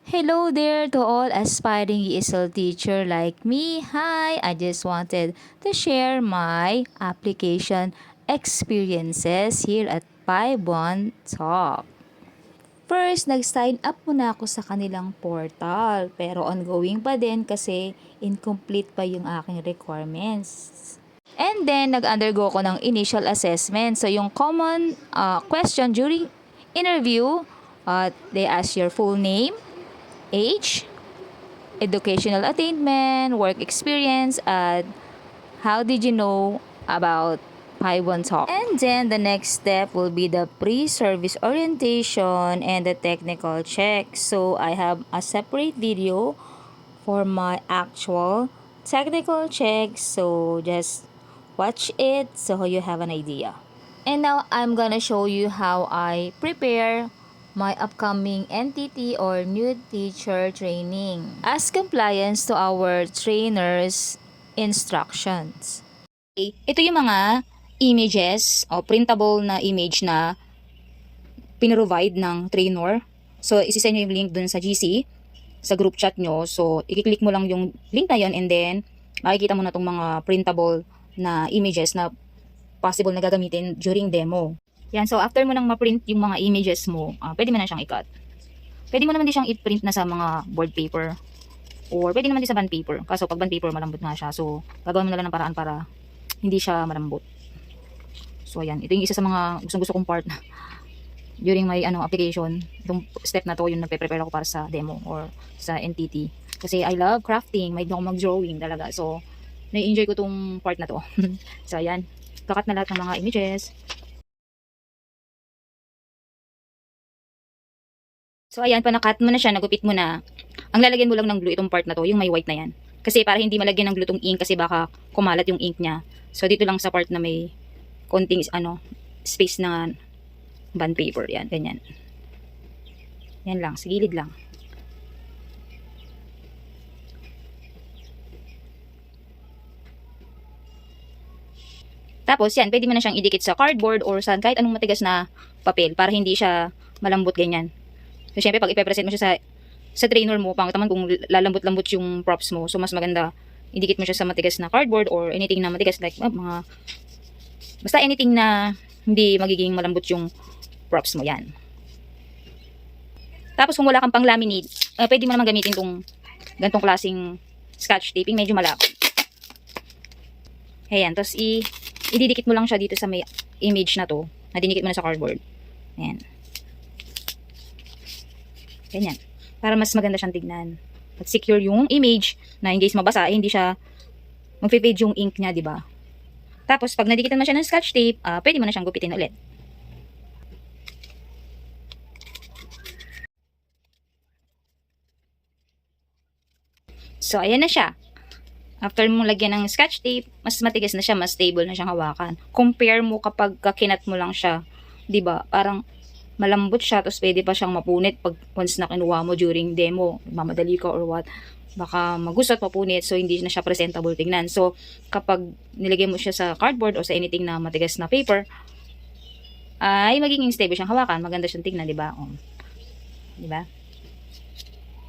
Hello there to all aspiring ESL teacher like me. Hi, I just wanted to share my application experiences here at Paibon Talk. First, nag-sign up muna ako sa kanilang portal pero ongoing pa din kasi incomplete pa yung aking requirements. And then, nag-undergo ko ng initial assessment. So, yung common question during interview, they ask your full name, age, educational attainment, work experience, and how did you know about Paibon Talk? And then the next step will be the pre-service orientation and the technical check. So I have a separate video for my actual technical check. So just watch it so you have an idea. And now I'm gonna show you how I prepare my upcoming NTT or new teacher training as compliance to our trainers instructions. Okay, ito yung mga images o printable na image na pinrovide ng trainer. So isisend nyo yung link dun sa GC, sa group chat nyo. So i-click mo lang yung link na yun and then makikita mo na tong mga printable na images na possible na gagamitin during demo. Yan, so after mo nang ma-print yung mga images mo, pwede mo na siyang i-cut. Pwede mo naman din siyang i-print na sa mga board paper. Or pwede naman din sa bond paper. Kaso pag bond paper, malambot nga siya. So, gagawin mo na lang ng paraan para hindi siya malambot. So, ayan. Ito yung isa sa mga gustong-gusto kong part during my application. Itong step na to, yung nagpe-prepare ako para sa demo or sa NTT. Kasi I love crafting. May ako mag-drawing talaga. So, na-enjoy ko tong part na to. So, ayan. Kakat na lahat ng mga images. So, ayan, panakat mo na siya, nagupit mo na. Ang lalagyan mo lang ng glue itong part na to, yung may white na yan. Kasi para hindi malagyan ng glue itong ink kasi baka kumalat yung ink niya. So, dito lang sa part na may konting, space na bond paper. Yan, ganyan. Yan lang, sa gilid lang. Tapos, yan, pwede mo na siyang idikit sa cardboard or sa kahit anong matigas na papel para hindi siya malambot ganyan. So, syempre, pag ipepresent mo siya sa trainer mo, pangit naman kung lalambot-lambot yung props mo. So, mas maganda, idikit mo siya sa matigas na cardboard or anything na matigas like basta anything na hindi magiging malambot yung props mo, yan. Tapos, kung wala kang pang laminate, pwede mo naman gamitin tong gantong klaseng scotch taping, medyo malapot. Ayan, tapos ididikit mo lang siya dito sa may image na to, na dinikit mo na sa cardboard. Ayan. Ganyan. Para mas maganda siyang tignan. At secure yung image na in case mabasa, hindi siya magpe-fade yung ink niya, di ba? Tapos, pag nadikitan mo siya ng scotch tape, pwede mo na siyang gupitin ulit. So, ayan na siya. After mong lagyan ng scotch tape, mas matigas na siya, mas stable na siyang hawakan. Compare mo kapag kakinat mo lang siya, 'di ba? Parang malambot siya, tapos pwede pa siyang mapunit pag once na kinuha mo during demo, mamadali ka or what. Baka magusot, mapunit, so hindi na siya presentable tingnan. So, kapag nilagay mo siya sa cardboard o sa anything na matigas na paper, ay magiging stable siyang hawakan, maganda siyang tingnan, 'di ba? 'Di ba?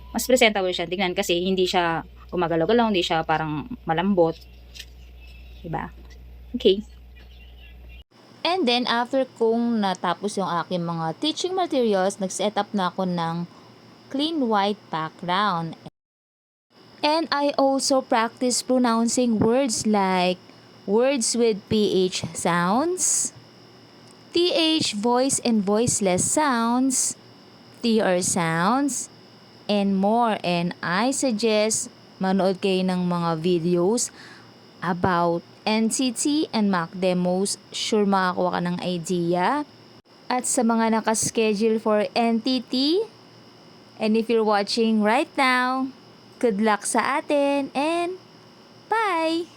Mas presentable siya tingnan kasi hindi siya gumagalaw-galaw, hindi siya parang malambot. Diba? Okay. And then, after kong natapos yung aking mga teaching materials, nag-set up na ako ng clean white background. And I also practice pronouncing words like words with PH sounds, TH voice and voiceless sounds, TR sounds, and more. And I suggest manood kayo ng mga videos about NCT and Mac demos. Sure makakuha ka ng idea. At sa mga nakaschedule for NTT, and if you're watching right now, good luck sa atin and bye!